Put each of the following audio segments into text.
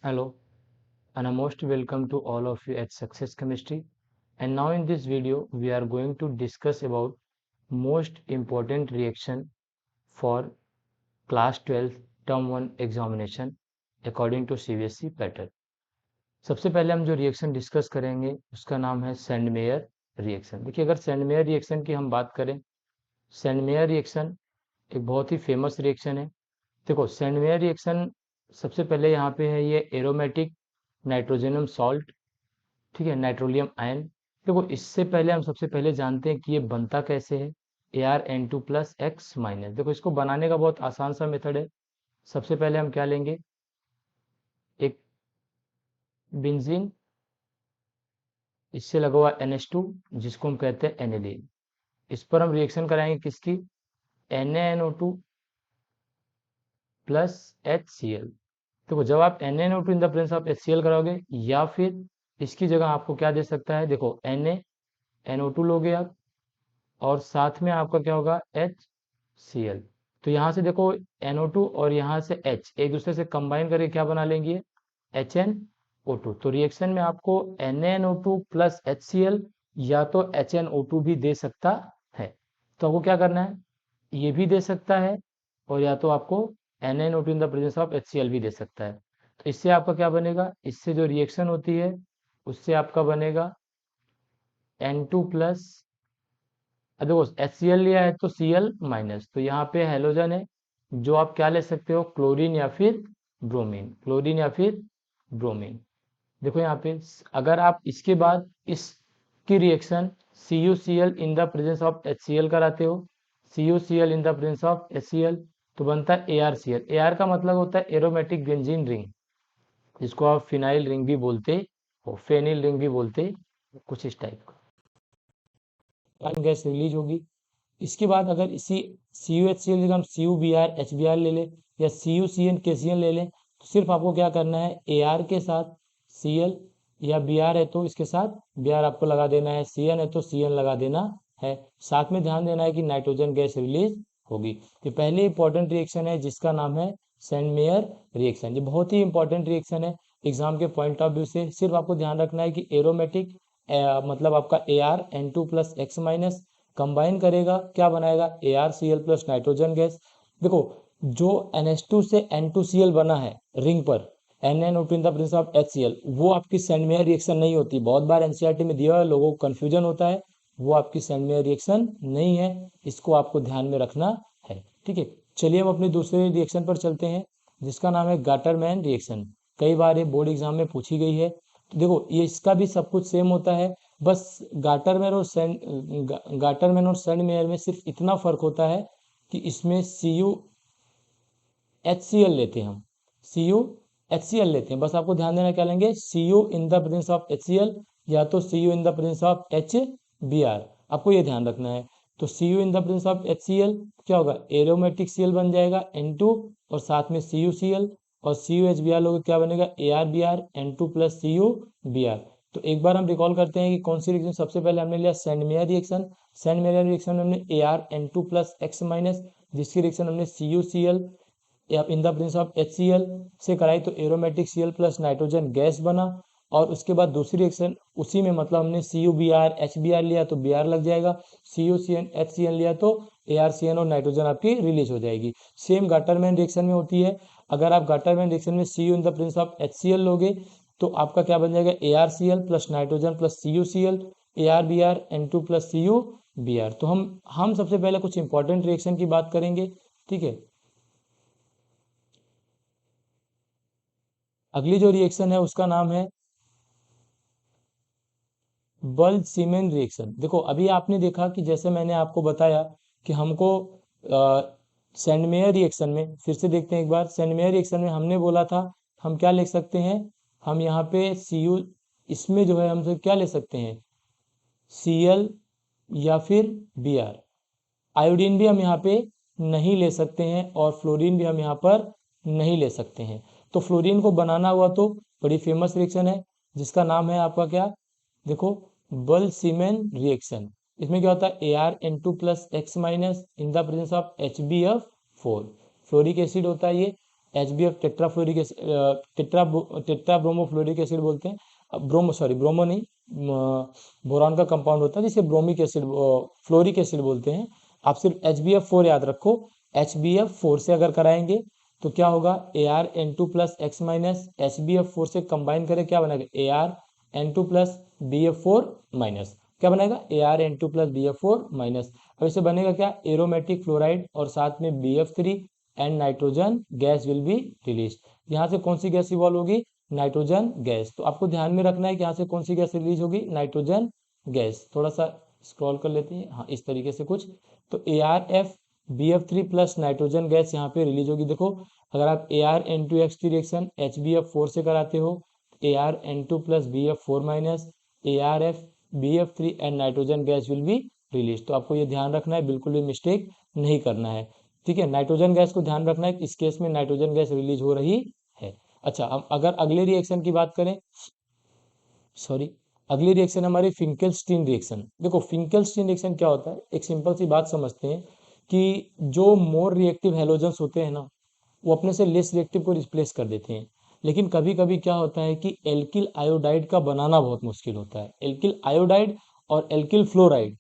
Hello, and a most welcome to all of you at Success Chemistry. And now in this video, we are going to discuss about most important reaction for class 12 term 1 examination according to CBSE pattern. सबसे पहले हम जो reaction discuss करेंगे उसका नाम है Sandmeyer reaction. देखिए, अगर सेंडमेयर रिएक्शन की हम बात करें, सेंडमेयर रिएक्शन एक बहुत ही फेमस रिएक्शन है। देखो, सेंडमेयर रिएक्शन सबसे पहले यहाँ पे है ये एरोमेटिक नाइट्रोजनम सॉल्ट, ठीक है, नाइट्रोलियम आयन। देखो, इससे पहले हम सबसे पहले जानते हैं कि ये बनता कैसे है, ArN2 प्लस एक्स माइनस। देखो, इसको बनाने का बहुत आसान सा मेथड है। सबसे पहले हम क्या लेंगे, एक बेंजीन, इससे लगा हुआ NH2 जिसको हम कहते हैं एनिलीन। इस पर हम रिएक्शन कराएंगे किसकी, NaNO2 प्लस HCl। देखो, जब आप NaNO2 in the presence of HCl कराओगे, या फिर इसकी जगह आपको क्या दे सकता है, देखो NaNO2 लोगे आप, और साथ में आपका क्या होगा, HCl। तो यहाँ से देखो NO2 और यहाँ से H एक दूसरे से कंबाइन करके क्या बना लेंगे, HNO2। तो रिएक्शन में आपको NaNO2 प्लस HCl या तो HNO2 भी दे सकता है। तो आपको क्या करना है, ये भी दे सकता है, और या तो आपको NaNO2 in the presence of HCl भी दे सकता है। तो इससे आपका क्या बनेगा, इससे जो रिएक्शन होती है उससे आपका बनेगा N2 प्लस, देखो HCl लिया है तो Cl माइनस, तो यहाँ पे हेलोजन है, जो आप क्या ले सकते हो, क्लोरीन या फिर ब्रोमीन, क्लोरीन या फिर ब्रोमीन। देखो यहाँ पे अगर आप इसके बाद इसकी reaction CuCl in the presence of HCl कराते हो, CuCl in the presence of HCl, तो बनता है ArCl। Ar का मतलब होता है एरोमेटिक बेंजीन रिंग, जिसको आप फिनाइल रिंग भी बोलते हो, फेनिल रिंग भी बोलते, कुछ इस टाइप का गैस रिलीज होगी। इसके बाद अगर इसी CuHCl की जगह हम CuBr HBr ले लें, या CuCN KCl ले लें, तो सिर्फ आपको क्या करना है, Ar के साथ Cl, या Br है तो इसके साथ Br आपको लगा देना है, Cn है तो Cn लगा देना है। साथ में ध्यान देना है कि नाइट्रोजन गैस रिलीज होगी। तो पहले इंपॉर्टेंट रिएक्शन है जिसका नाम है सेंडमेयर रिएक्शन। ये बहुत ही इंपॉर्टेंट रिएक्शन है एग्जाम के पॉइंट ऑफ व्यू से। सिर्फ आपको ध्यान रखना है कि एरोमेटिक मतलब आपका ArN2 plus x minus combine करेगा, क्या बनाएगा, ArCl प्लस नाइट्रोजन गैस। देखो, जो NH2 से N2Cl बना है रिंग पर, NaNO2 in the presence of HCl, वो आपकी सेंडमेयर रिएक्शन नहीं होती। बहुत बार एनसीईआरटी में दिया हुआ लोगों को कंफ्यूजन होता है, वो आपकी सेंडमेयर रिएक्शन नहीं है। इसको आपको ध्यान में रखना है, ठीक है। चलिए हम अपने दूसरे रिएक्शन पर चलते हैं, जिसका नाम है गाटरमैन रिएक्शन। कई बार ये बोर्ड एग्जाम में पूछी गई है। तो देखो, ये इसका भी सब कुछ सेम होता है, बस गाटरमैन और सेंडमेयर में सिर्फ इतना फर्क होता है कि इसमें CuHCl लेते हैं हम, CuHCl लेते हैं। बस आपको ध्यान देना क्या लेंगे, Cu in the presence of HCl, या तो Cu in the presence of HBr, आपको ये ध्यान रखना है। तो Cu in the presence of HCl क्या होगा, एरोमेटिक Cl बन जाएगा N2, और साथ में CuCl, और CuHBr लोग क्या बनेगा, ArBr N2 प्लस CuBr। तो एक बार हम रिकॉल करते हैं कि कौन सी रिएक्शन सबसे पहले हमने लिया, सेंडमेयर रिएक्शन। सेंडमेयर रिएक्शन में हमने ArN2 प्लस एक्स माइनस, जिसकी रिएक्शन हमने CuCl in the presence of HCl से कराई, तो aromatic Cl plus nitrogen gas बना। और उसके बाद दूसरी रिएक्शन उसी में, मतलब हमने CuBr HBr लिया तो Br लग जाएगा, CuCN HCl लिया तो ArCN और नाइट्रोजन आपकी रिलीज हो जाएगी। सेम गाटरमैन रिएक्शन में होती है। अगर आप गाटरमैन रिएक्शन में Cu in the presence of HCl लोगे, तो आपका क्या बन जाएगा, ArCl plus nitrogen plus CuCl, ArBr N2 plus CuBr। तो हम सबसे पहले कुछ इंपॉर्टेंट रिएक्शन की बात करेंगे, ठीक है। अगली जो रिएक्शन है उसका नाम है बल्ज-सीमेन रिएक्शन। देखो, अभी आपने देखा कि जैसे मैंने आपको बताया कि हमको सेंडमेयर रिएक्शन में, फिर से देखते हैं एक बार, सेंडमेयर रिएक्शन में हमने बोला था हम क्या लिख सकते हैं, हम यहाँ पे Cu, इसमें जो है हम क्या ले सकते हैं, Cl या फिर Br। आयोडीन भी हम यहाँ पे नहीं ले सकते हैं, और फ्लोरीन भी हम यहाँ पर नहीं ले सकते हैं। तो फ्लोरीन को बनाना हुआ तो बड़ी फेमस रिएक्शन है, जिसका नाम है आपका क्या, देखो, बल्ज-सीमेन रिएक्शन। इसमें क्या होता है, ArN2 plus x minus in the presence of HbF4, fluoric acid होता है ये। HBF टेट्राफ्लोरिक टेट्राब्रोमोफ्लोरिक एसिड बोलते हैं। ब्रोमो नहीं, बोरान का कंपाउंड होता है जिसे ब्रोमिक एसिड फ्लोरिक एसिड बोलते हैं। आप सिर्फ HBF4 याद रखो। HBF4 से अगर कराएंगे तो क्या होगा, ArN2 plus x minus HBF4 से कंबाइन करें क्या बनेगा, ArN2 प्लस BF4 माइनस, क्या बनेगा, ArN2 प्लस BF4 माइनस। अब इससे बनेगा क्या, एरोमेटिक फ्लोराइड और साथ में BF3 and nitrogen gas will be release. यहाँ से कौन सी गैस इवॉल्व होगी, नाइट्रोजन गैस। तो आपको ध्यान में रखना है कि यहाँ से कौन सी गैस रिलीज होगी, नाइट्रोजन गैस। थोड़ा सा स्क्रॉल कर लेते हैं, हाँ इस तरीके से कुछ। तो ArF BF3 plus nitrogen gas यहाँ पे रिलीज होगी। देखो अगर आप ArN2X की रिएक्शन HBF4 से कराते हो, ArN2 plus BF4 minus ArF BF3 and nitrogen gas will be release. तो आपको ये ध्यान रखना है, बिल्कुल भी मिस्टेक नहीं करना है। ठीक है, नाइट्रोजन गैस को ध्यान रखना है कि इस केस में नाइट्रोजन गैस रिलीज हो रही है। अच्छा, अब अगर अगले रिएक्शन की बात करें, सॉरी, अगली रिएक्शन हमारी फिंकेल्स्टीन रिएक्शन। देखो फिंकेल्स्टीन रिएक्शन क्या होता है, एक सिंपल सी बात समझते हैं कि जो मोर रिएक्टिव हैलोजेंस होते हैं ना, वो अपने से लेस रिएक्टिव को रिप्लेस कर देते हैं। लेकिन कभी कभी क्या होता है कि एल्किल आयोडाइड का बनाना बहुत मुश्किल होता है। एल्किल आयोडाइड और एल्किल फ्लोराइड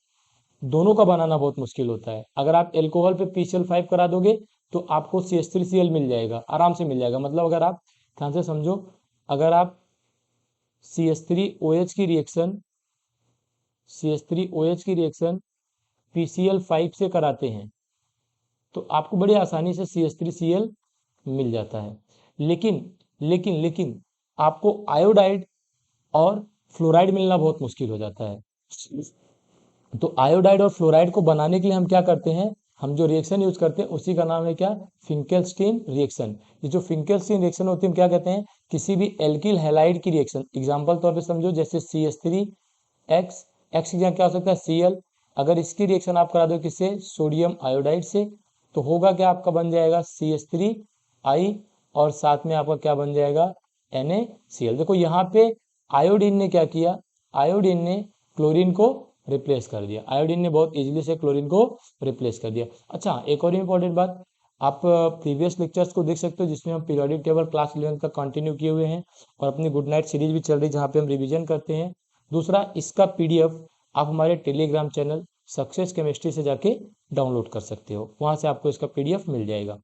दोनों का बनाना बहुत मुश्किल होता है। अगर आप एल्कोहल पे PCl5 करा दोगे तो आपको CH3Cl मिल जाएगा, आराम से मिल जाएगा। मतलब अगर आप ध्यान से समझो, अगर आप CH3OH की रिएक्शन PCl5 से कराते हैं तो आपको बड़ी आसानी से CH3Cl मिल जाता है। लेकिन लेकिन लेकिन आपको आयोडाइड और फ्लोराइड मिलना बहुत मुश्किल हो जाता है। तो आयोडाइड और फ्लोराइड को बनाने के लिए हम क्या करते हैं, हम जो रिएक्शन यूज करते हैं उसी का नाम है क्या, फिंकेल्स्टीन रिएक्शन। ये जो फिंकेल्स्टीन रिएक्शन होती है हम क्या कहते हैं, किसी भी एल्किल हैलाइड की रिएक्शन। एग्जांपल तौर पे समझो, जैसे CH3X, एक्स की जगह क्या हो सकता है, Cl। अगर इसकी रिएक्शन आप करा दो किससे, सोडियम आयोडाइड से, तो होगा क्या, आपका बन जाएगा CH3I और साथ में आपका क्या बन जाएगा, NaCl। देखो यहाँ पे आयोडीन ने क्या किया, आयोडीन ने क्लोरीन को रिप्लेस कर दिया। आयोडीन ने बहुत इजीली से क्लोरीन को रिप्लेस कर दिया। अच्छा, एक और इम्पोर्टेंट बात, आप प्रीवियस लेक्चर्स को देख सकते हो जिसमें हम पीरियोडिक टेबल क्लास 11 का कंटिन्यू किए हुए हैं, और अपनी गुड नाइट सीरीज भी चल रही है जहाँ पे हम रिवीजन करते हैं। दूसरा, इसका PDF आप हमारे टेलीग्राम चैनल सक्सेस केमिस्ट्री से जाके डाउनलोड कर सकते हो, वहाँ से आपको इसका PDF मिल जाएगा।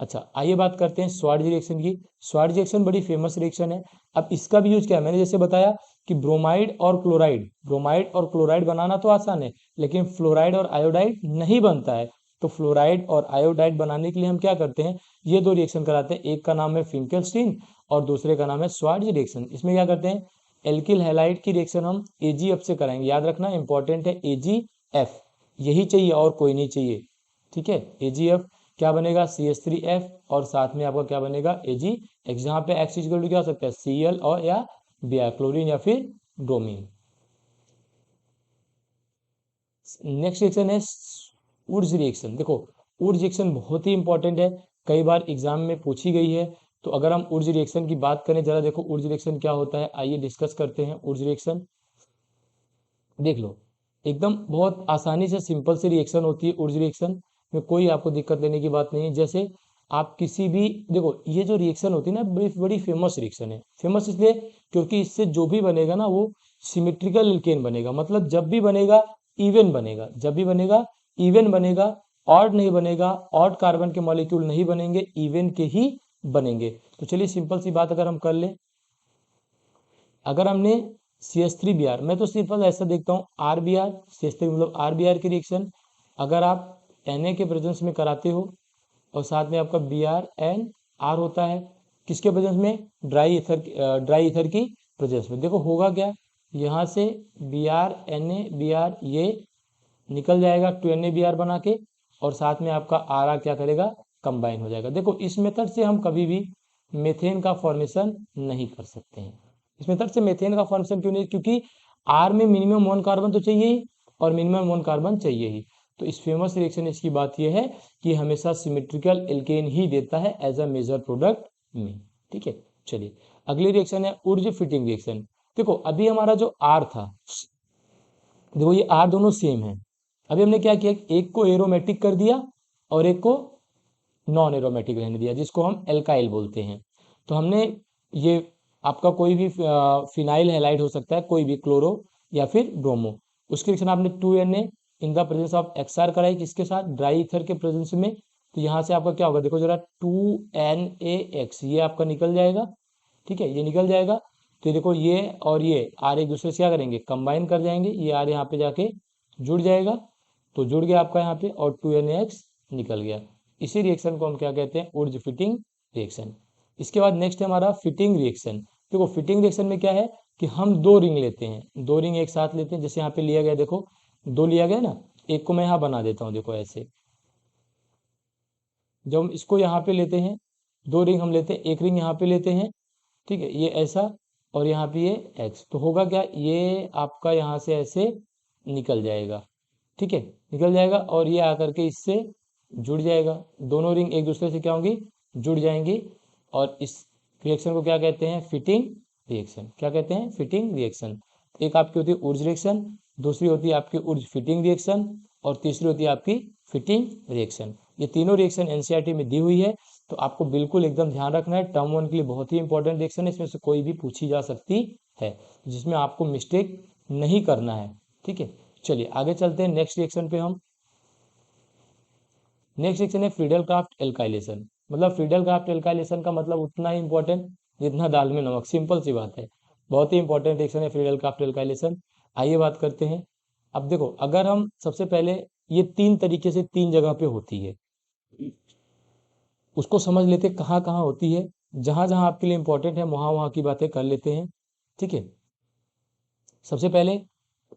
अच्छा, आइए बात करते हैं स्वार्ज रिएक्शन की। स्वार्ज रिएक्शन बड़ी फेमस रिएक्शन है। अब इसका भी यूज क्या है, मैंने जैसे बताया कि ब्रोमाइड और क्लोराइड बनाना तो आसान है, लेकिन फ्लोराइड और आयोडाइड नहीं बनता है। तो फ्लोराइड और आयोडाइड बनाने के लिए हम क्या करते हैं, ये दो रिएक्शन कराते हैं। एक का नाम है फिंकेल्स्टीन और दूसरे का नाम है स्वार्ज रिएक्शन। इसमें क्या करते हैं, एल्किल हैलाइड की रिएक्शन हम AgF से कराएंगे। याद रखना इंपॉर्टेंट है, AgF यही चाहिए और कोई नहीं चाहिए। ठीक है, AgF क्या बनेगा, CH3F और साथ में आपका क्या बनेगा, AgX, जहाँ पे X इक्वल टू क्या हो सकता है, Cl और या Br, क्लोरीन या फिर ब्रोमीन। नेक्स्ट रिएक्शन है वुड्स रिएक्शन। देखो वुड्स रिएक्शन बहुत ही इंपॉर्टेंट है, कई बार एग्जाम में पूछी गई है। तो अगर हम वुड्स रिएक्शन की बात करें, जरा देखो वुड्स रिएक्शन क्या होता है, आइए डिस्कस करते हैं वुड्स रिएक्शन। देख लो, एकदम बहुत आसानी से सिंपल सी रिएक्शन होती है वुड्स रिएक्शन में, कोई आपको दिक्कत लेने की बात नहीं है। जैसे आप किसी भी, देखो ये जो रिएक्शन होती है ना, बड़ी बड़ी फेमस रिएक्शन है। फेमस इसलिए क्योंकि इससे जो भी बनेगा ना वो सिमेट्रिकल एल्केन बनेगा। मतलब जब भी बनेगा इवन बनेगा, जब भी बनेगा इवन बनेगा, ऑड नहीं बनेगा, ऑड कार्बन के मॉलिक्यूल नहीं बनेंगे, इवन के ही बनेंगे। तो चलिए सिंपल सी बात अगर हम कर ले, अगर हमने CH3Br, मैं तो सिंपल ऐसा देखता हूँ RBr, CH3 मतलब RBr की रिएक्शन अगर आप Na के प्रेजेंस में कराते हो और साथ में आपका BrNR होता है, किसके प्रेजेंस में, ड्राई ईथर की प्रेजेंस में। देखो होगा क्या, यहाँ से BrNaBr ये निकल जाएगा 2NaBr बना के, और साथ में आपका RR क्या करेगा, कंबाइन हो जाएगा। देखो इस मेथड से हम कभी भी मेथेन का फॉर्मेशन नहीं कर सकते हैं। इस मेथड से मेथेन का फॉर्मेशन क्यों नहीं, क्योंकि R में मिनिमम 1 कार्बन तो चाहिए ही और मिनिमम 1 कार्बन चाहिए ही। तो इस फेमस रिएक्शन इसकी बात यह है कि हमेशा सिमेट्रिकल एल्केन ही देता है एज अ मेजर प्रोडक्ट में। ठीक है, चलिए अगली रिएक्शन है उर्ज फिटिंग रिएक्शन। देखो अभी हमारा जो R था, देखो ये R दोनों सेम है। अभी हमने क्या किया, एक को एरोमेटिक कर दिया और एक को नॉन एरोमेटिक रहने दिया, जिसको हम एल्काइल बोलते हैं। तो हमने ये आपका कोई भी फिनाइल हैलाइड हो सकता है, कोई भी क्लोरो या फिर ब्रोमो, उसके रिएक्शन आपने 2Na in the presence of XR कराई, किसके साथ, ड्राई ईथर के प्रेजेंस में। तो यहाँ से आपका क्या होगा, देखो जरा, 2NaX ये आपका निकल जाएगा, ठीक है, ये निकल जाएगा। तो देखो ये और ये आर एक दूसरे से क्या करेंगे, कंबाइन कर जाएंगे, ये आर यहाँ पे जाके जुड़ जाएगा, तो जुड़ गया आपका यहाँ पे, और 2NaX निकल गया। इसी रिएक्शन को हम क्या कहते हैं, ऊर्ज फिटिंग रिएक्शन। इसके बाद नेक्स्ट है हमारा फिटिंग रिएक्शन। देखो फिटिंग रिएक्शन में क्या है कि हम दो रिंग लेते हैं, दो रिंग एक साथ लेते हैं, जैसे यहाँ पे लिया गया, देखो दो लिया गया ना, एक को मैं यहाँ बना देता हूँ, देखो ऐसे। जब हम इसको यहाँ पे लेते हैं, दो रिंग हम लेते हैं, एक रिंग यहाँ पे लेते हैं, ठीक है, ये ऐसा, और यहाँ पे ये एक्स, तो होगा क्या, ये आपका यहाँ से ऐसे निकल जाएगा, ठीक है, निकल जाएगा, और ये आकर के इससे जुड़ जाएगा, दोनों रिंग एक दूसरे से क्या होंगी, जुड़ जाएंगी। और इस रिएक्शन को क्या कहते हैं, फिटिंग रिएक्शन। क्या कहते हैं, फिटिंग रिएक्शन। एक आपकी होती है ऊर्ज रिएक्शन, दूसरी होती है आपकी ऊर्ज फिटिंग रिएक्शन, और तीसरी होती है आपकी फिटिंग रिएक्शन। ये तीनों रिएक्शन एनसीईआरटी में दी हुई है, तो आपको बिल्कुल एकदम ध्यान रखना है, टर्म वन के लिए बहुत ही इंपॉर्टेंट रिएक्शन है, इसमें से कोई भी पूछी जा सकती है, जिसमें आपको मिस्टेक नहीं करना है, ठीक है। चलिए आगे चलते हैं नेक्स्ट रिएक्शन पे हम। नेक्स्ट रिएक्शन है फ्रीडल क्राफ्ट एल्काइलेशन। मतलब फ्रीडल क्राफ्ट एल्काइलेशन का मतलब उतना ही इंपॉर्टेंट जितना दाल में नमक, सिंपल सी बात है, बहुत ही इंपॉर्टेंट रिएक्शन है फ्रीडल क्राफ्ट एल्काइलेशन। आइए बात करते हैं। अब देखो, अगर हम सबसे पहले, ये तीन तरीके से तीन जगह पे होती है, उसको समझ लेते कहाँ कहाँ होती है, जहां जहां आपके लिए इंपॉर्टेंट है वहां वहां की बातें कर लेते हैं, ठीक है। सबसे पहले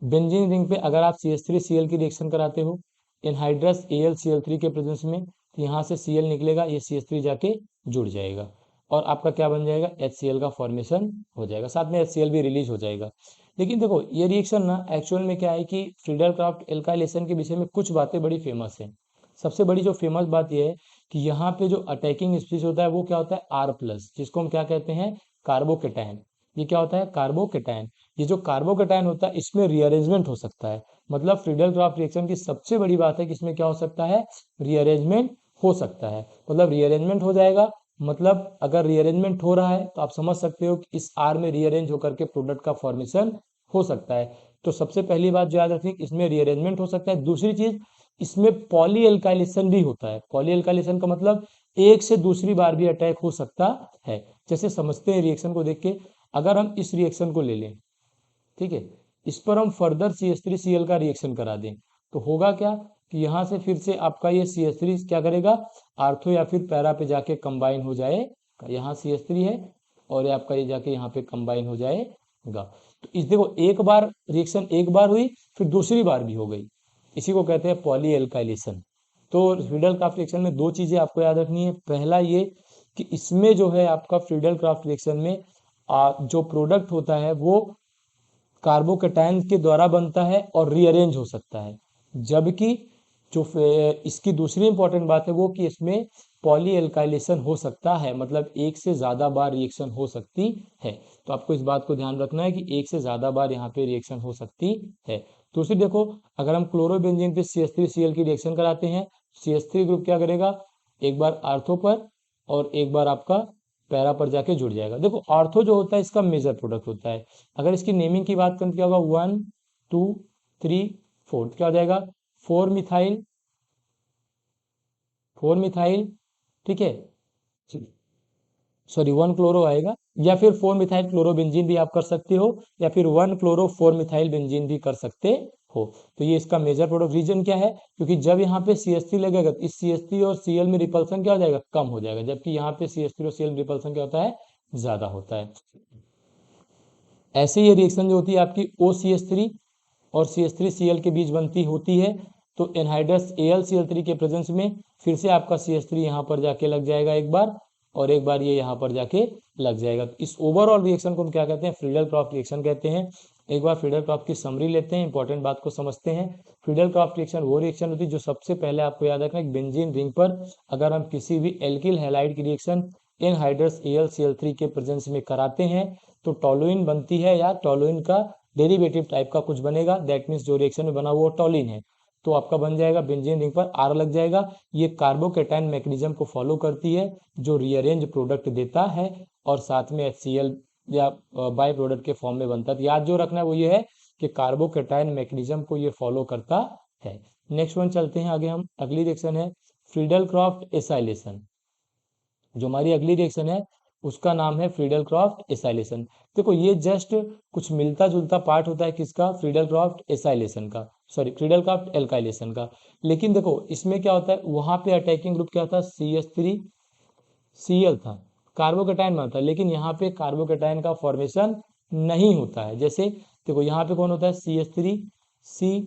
बेंजीन रिंग पे अगर आप CH3Cl की रिएक्शन कराते हो एनहाइड्रस AlCl3 के प्रेजेंस में, तो यहाँ से Cl निकलेगा, ये CH3 जाके जुड़ जाएगा, और आपका क्या बन जाएगा, HCl का फॉर्मेशन हो जाएगा, साथ में HCl भी रिलीज हो जाएगा। लेकिन देखो ये रिएक्शन ना एक्चुअल में क्या है कि फ्रीडल क्राफ्ट एल्काइलेशन के विषय में कुछ बातें बड़ी फेमस हैं। सबसे बड़ी जो फेमस बात यह है कि यहाँ पे जो अटैकिंग स्पीशीज होता है वो क्या होता है, R+, जिसको हम क्या कहते हैं, कार्बोकेटायन। ये क्या होता है, कार्बोकेटायन। ये जो कार्बोकेटायन होता है इसमें रीअरेंजमेंट हो सकता है। मतलब फ्रीडल क्राफ्ट रिएक्शन की सबसे बड़ी बात है कि इसमें क्या हो सकता है, रीअरेंजमेंट हो सकता है। मतलब रीअरेंजमेंट हो जाएगा, मतलब अगर रीअरेंजमेंट हो रहा है तो आप समझ सकते हो कि इस आर में रीअरेंज होकर के प्रोडक्ट का फॉर्मेशन हो सकता है। तो सबसे पहली बात जो याद रखनी, इसमें रीअरेंजमेंट हो सकता है। दूसरी चीज, इसमें पॉली एल्काइलेशन भी होता है। पॉली एल्काइलेशन का मतलब एक से दूसरी बार भी अटैक हो सकता है। जैसे समझते हैं रिएक्शन को देख के, अगर हम इस रिएक्शन को ले लें, ठीक है, इस पर हम फर्दर CH3Cl का रिएक्शन करा दें, तो होगा क्या कि यहाँ से फिर से आपका ये CH3 क्या करेगा, आर्थो या फिर पैरा पे जाके कंबाइन हो जाएगा। यहाँ CH3 है और ये आपका ये जाके यहाँ पे कंबाइन हो जाएगा। तो इस देखो, एक बार रिएक्शन एक बार हुई, फिर दूसरी बार भी हो गई, इसी को कहते हैं पॉली एल्काइलेशन। तो फ्रीडल क्राफ्ट रिएक्शन में दो चीजें आपको याद रखनी है। पहला ये कि इसमें जो है आपका फ्रीडल क्राफ्ट रिएक्शन में जो प्रोडक्ट होता है वो कार्बोकेटायन के द्वारा बनता है और रीअरेंज हो सकता है। जबकि जो इसकी दूसरी इंपॉर्टेंट बात है वो कि इसमें पॉली एल्काइलेशन हो सकता है, मतलब एक से ज्यादा बार रिएक्शन हो सकती है। तो आपको इस बात को ध्यान रखना है कि एक से ज्यादा बार यहाँ पे रिएक्शन हो सकती है। दूसरी देखो, अगर हम क्लोरोबेंजीन पे CH3Cl की रिएक्शन कराते हैं, CH3 ग्रुप क्या करेगा, एक बार आर्थो पर और एक बार आपका पैरा पर जाके जुड़ जाएगा। देखो ऑर्थो जो होता है इसका मेजर प्रोडक्ट होता है। अगर इसकी नेमिंग की बात करें तो क्या होगा, 1 2 3 4, क्या हो जाएगा, 4 मिथाइल, 4 मिथाइल, ठीक है, सॉरी 1 क्लोरो आएगा, या फिर 4 मिथाइल क्लोरोबेंजीन भी आप कर सकते हो, या फिर 1 क्लोरो 4 मिथाइल बेंजीन भी कर सकते हो। तो ये इसका मेजर प्रोडक्ट। रीजन क्या है, क्योंकि जब यहाँ पे CH3 लगेगा तो इस CH3 और Cl में रिपल्सन क्या हो जाएगा, कम हो जाएगा, जबकि यहाँ पे CH3 और Cl में रिपल्सन क्या होता है, ज्यादा होता है। ऐसे ये रिएक्शन जो होती है आपकी OCH3 और CH3Cl के बीच बनती होती है, तो एनहाइड्रस AlCl3 के प्रेजेंस में फिर से आपका CH3 यहाँ पर जाके लग जाएगा एक बार, और एक बार ये यहाँ पर जाके लग जाएगा। तो इस ओवरऑल रिएक्शन को हम क्या कहते हैं, फ्रीडल क्राफ्ट रिएक्शन कहते हैं। एक बार फ्रीडल क्राफ्ट की समरी लेते हैं, इंपॉर्टेंट बात को समझते हैं। फ्रीडल क्राफ्ट रिएक्शन वो रिएक्शन होती है जो सबसे पहले आपको याद रखना है, बेंजीन रिंग पर अगर हम किसी भी एल्किल हैलाइड की रिएक्शन एनहाइड्रस AlCl3 के प्रेजेंस में कराते हैं तो टोलुइन बनती है, या टोलुइन का डेरिवेटिव टाइप का कुछ बनेगा, दैट मीन्स जो रिएक्शन में बना वो टोलिन है। तो आपका बन जाएगा बेंजीन रिंग पर आर लग जाएगा। ये कार्बोकेटाइन मैकेनिज्म को फॉलो करती है जो रीअरेंज प्रोडक्ट देता है और साथ में HCl या बाय प्रोडक्ट के फॉर्म में बनता है। तो याद जो रखना है वो ये है कि कार्बोकेटाइन मैकेनिज्म को ये फॉलो करता है। नेक्स्ट वन चलते हैं आगे हम। अगली रिएक्शन है फ्रीडल क्रॉफ्ट एसाइलेशन। जो हमारी अगली रिएक्शन है उसका नाम है फ्रीडल क्रॉफ्ट एसाइलेशन। देखो ये जस्ट कुछ मिलता जुलता पार्ट होता है किसका, फ्रीडल क्रॉफ्ट एसाइलेशन का, सॉरी फ्रीडल क्रॉफ्ट एल्काइलेशन का। लेकिन देखो इसमें क्या होता है, वहां पे अटैकिंग ग्रुप क्या था, CH3Cl था, कार्बोकेटाइन बनता है। लेकिन यहाँ पे कार्बोकेटाइन का फॉर्मेशन नहीं होता है। जैसे देखो यहाँ पे कौन होता है, CH3C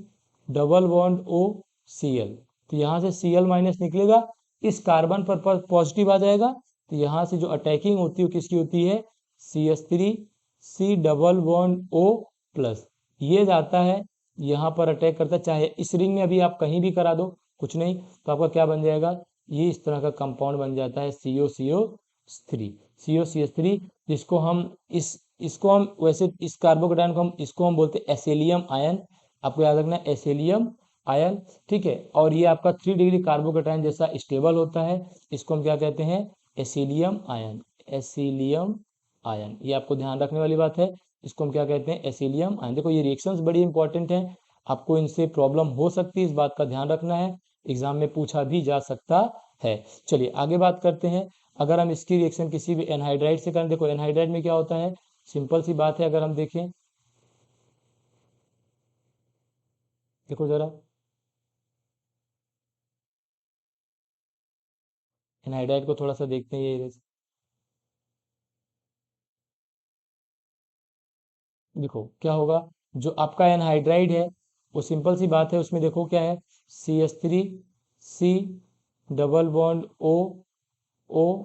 डबल बॉन्ड OCl, तो यहाँ से Cl माइनस निकलेगा, इस कार्बन पर पॉजिटिव आ जाएगा, तो यहाँ से जो अटैकिंग होती है वो किसकी होती है, CH3C double bond O plus, ये जाता है यहाँ पर अटैक करता है। चाहे इस रिंग में अभी आप कहीं भी करा दो कुछ नहीं, तो आपका क्या बन जाएगा, ये इस तरह का कंपाउंड बन जाता है COCH3, जिसको हम इसको हम वैसे इस कार्बोकेटाइन को हम इसको हम बोलते हैं एसेलियम आयन। आपको याद रखना है एसेलियम आयन, ठीक है। और ये आपका 3 डिग्री कार्बोकेटाइन जैसा स्टेबल होता है, इसको हम क्या कहते हैं, एसिलियम आयन। एसिलियम आयन, ये आपको ध्यान रखने वाली बात है, इसको हम क्या कहते हैं, एसिलियम आयन। देखो ये रिएक्शंस बड़ी इंपॉर्टेंट हैं, आपको इनसे प्रॉब्लम हो सकती है, इस बात का ध्यान रखना है, एग्जाम में पूछा भी जा सकता है। चलिए आगे बात करते हैं। अगर हम इसकी रिएक्शन किसी भी एनहाइड्राइड से करें, देखो एनहाइड्राइड में क्या होता है, सिंपल सी बात है, अगर हम देखें, देखो जरा एनहाइड्राइड को थोड़ा सा देखते हैं, ये देखो क्या होगा, जो आपका एनहाइड्राइड है वो सिंपल सी बात है, उसमें देखो क्या है, CH3C double bond O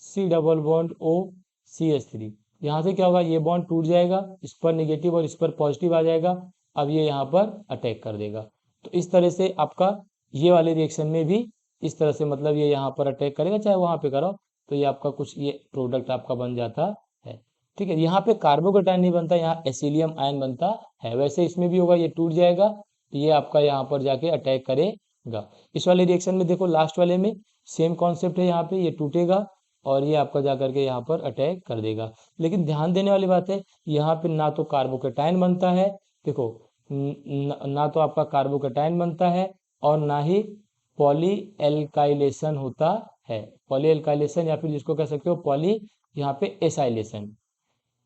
C double bond O CH3, यहाँ से क्या होगा, ये बॉन्ड टूट जाएगा, इस पर नेगेटिव और इस पर पॉजिटिव आ जाएगा, अब ये यहाँ पर अटैक कर देगा। तो इस तरह से आपका ये वाले रिएक्शन में भी इस तरह से, मतलब ये यहाँ पर अटैक करेगा चाहे वहाँ पे करो, तो ये आपका कुछ ये प्रोडक्ट आपका बन जाता है, ठीक है। यहाँ पे कार्बोकेटाइन नहीं बनता, यहाँ एसिलियम आयन बनता है। वैसे इसमें भी होगा, ये टूट जाएगा, तो ये आपका यहाँ पर जाके अटैक करेगा। इस वाले रिएक्शन में देखो लास्ट वाले में सेम कॉन्सेप्ट है, यहाँ पे ये टूटेगा और ये आपका जा करके यहाँ पर अटैक कर देगा। लेकिन ध्यान देने वाली बात है, यहाँ पे ना तो कार्बोकेटाइन बनता है, देखो ना तो आपका कार्बोकेटाइन बनता है और ना ही पॉली एल्काइलेशन होता है। पॉली एल्काइलेशन या फिर जिसको कह सकते हो पॉली यहाँ पे एसाइलेशन।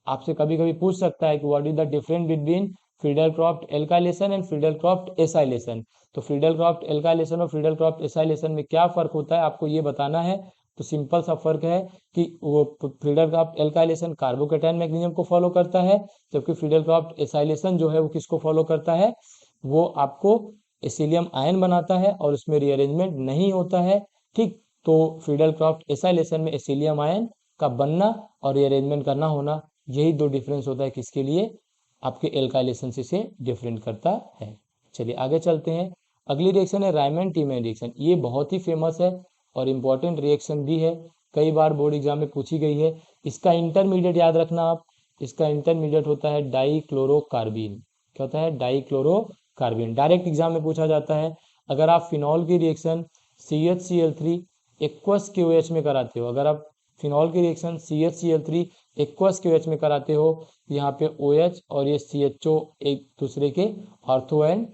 आपसे कभी कभी पूछ सकता है कि what is the difference between Friedel Crafts alkylation and Friedel Crafts acylation. तो फ्रीडल क्रॉफ्ट एल्काइलेशन और फ्रीडल क्रॉफ्ट एसाइलेशन में क्या फर्क होता है, आपको ये बताना है। तो सिंपल सा फर्क है कि वो Friedel Crafts alkylation carbocation mechanism को फॉलो करता है, जबकि फ्रीडल क्रॉफ्ट एसाइलेशन जो है वो किसको फॉलो करता है, वो आपको एसिलियम आयन बनाता है और उसमें रीअरेंजमेंट नहीं होता है, ठीक। तो फ्रीडल क्रॉफ्ट एसाइलेशन में एसिलियम आयन का बनना और रीअरेंजमेंट करना होना, यही दो डिफरेंस होता है किसके लिए, आपके एल्काइलेशन से डिफरेंट करता है। चलिए आगे चलते हैं। अगली रिएक्शन है रायमंड टीमैन रिएक्शन। ये बहुत ही फेमस है और इम्पोर्टेंट रिएक्शन भी है, कई बार बोर्ड एग्जाम में पूछी गई है। इसका इंटरमीडिएट याद रखना आप, इसका इंटरमीडिएट होता है डाईक्लोरोकार्बीन। क्या होता है, डाईक्लोरोकार्बीन। डायरेक्ट एग्जाम में पूछा जाता है। अगर आप फिनॉल की रिएक्शन CHCl3 एक्वस KOH में कराते हो, अगर आप फिनॉल की रिएक्शन CHCl3 एक्वस KOH में कराते हो, यहाँ पे OH और ये CHO एक दूसरे के ऑर्थो एंड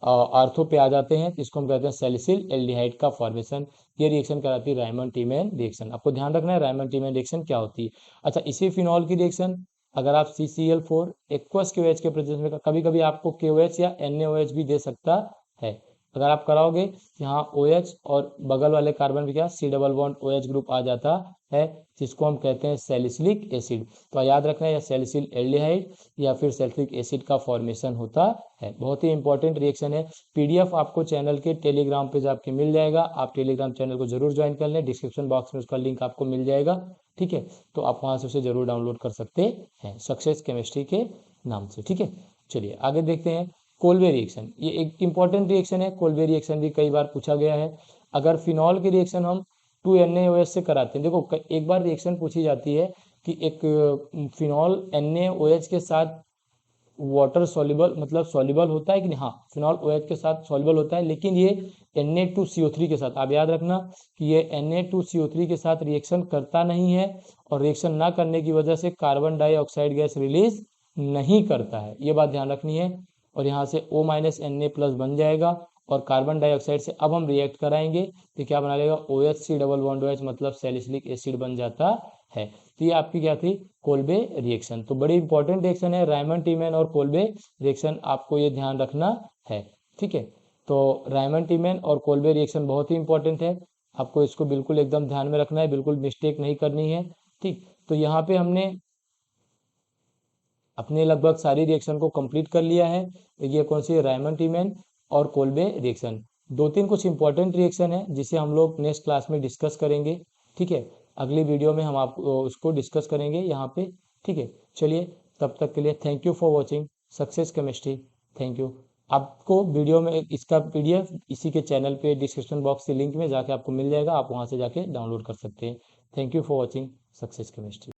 आर्थो पे आ जाते हैं, इसको हम कहते हैं सैलिसिल एल्डिहाइड का फॉर्मेशन। ये रिएक्शन कराती है रायमंड टीमैन रिएक्शन। आपको ध्यान रखना है रायमंड टीमैन रिएक्शन क्या होती है। अच्छा, इसी फिनॉल की रिएक्शन अगर आप CCl4 एक्वस KOH के प्रेजेंस में, कभी कभी आपको KOH या NaOH भी दे सकता है। अगर आप कराओगे, यहाँ OH और बगल वाले कार्बन पे क्या C double bond OH group आ जाता है, जिसको हम कहते हैं सैलिसिलिक एसिड। तो याद रखना है, या सैलिसिल एल्डिहाइड या फिर सैलिसिलिक एसिड का फॉर्मेशन होता है। बहुत ही इंपॉर्टेंट रिएक्शन है। PDF आपको चैनल के टेलीग्राम पे जाके मिल जाएगा, आप टेलीग्राम चैनल को जरूर ज्वाइन कर लें, डिस्क्रिप्शन बॉक्स में उसका लिंक आपको मिल जाएगा, ठीक है। तो आप वहां से उसे जरूर डाउनलोड कर सकते हैं, सक्सेस केमिस्ट्री के नाम से, ठीक है। चलिए आगे देखते हैं। कोल्बे रिएक्शन, ये एक इंपॉर्टेंट रिएक्शन है। कोल्बे रिएक्शन भी कई बार पूछा गया है। अगर फिनॉल की रिएक्शन हम 2NaOH से कराते हैं, देखो एक बार रिएक्शन पूछी जाती है कि एक फिनॉल NaOH के साथ वाटर सॉल्युबल मतलब सॉल्युबल होता है कि नहीं, हाँ फिनॉल OH के साथ सॉल्युबल होता है, लेकिन ये Na2CO3 के साथ, आप याद रखना कि ये Na2CO3 के साथ रिएक्शन करता नहीं है, और रिएक्शन ना करने की वजह से कार्बन डाइऑक्साइड गैस रिलीज नहीं करता है, ये बात ध्यान रखनी है। और यहाँ से O-Na+ बन जाएगा, और कार्बन डाइऑक्साइड से अब हम रिएक्ट कराएंगे तो क्या बना लेगा, OHC डबल बॉन्ड OH मतलब सैलिसिलिक एसिड बन जाता है। तो ये आपकी क्या थी, कोल्बे रिएक्शन। तो बड़ी इंपॉर्टेंट रिएक्शन है रायमंड टीमैन और कोल्बे रिएक्शन, आपको ये ध्यान रखना है, ठीक है। तो रायमंड टीमैन और कोल्बे रिएक्शन बहुत ही इंपॉर्टेंट है, आपको इसको बिल्कुल एकदम ध्यान में रखना है, बिल्कुल मिस्टेक नहीं करनी है, ठीक। तो यहाँ पे हमने अपने लगभग सारी रिएक्शन को कंप्लीट कर लिया है। ये कौन सी, रायमंड टीमैन और कोल्बे रिएक्शन। दो तीन कुछ इंपॉर्टेंट रिएक्शन है जिसे हम लोग नेक्स्ट क्लास में डिस्कस करेंगे, ठीक है। अगली वीडियो में हम आपको उसको डिस्कस करेंगे यहाँ पे, ठीक है। चलिए, तब तक के लिए thank you for watching success chemistry. Thank you. आपको वीडियो में इसका PDF इसी के चैनल पे डिस्क्रिप्शन बॉक्स के लिंक में जाके आपको मिल जाएगा, आप वहाँ से जाके डाउनलोड कर सकते हैं। Thank you for watching success chemistry.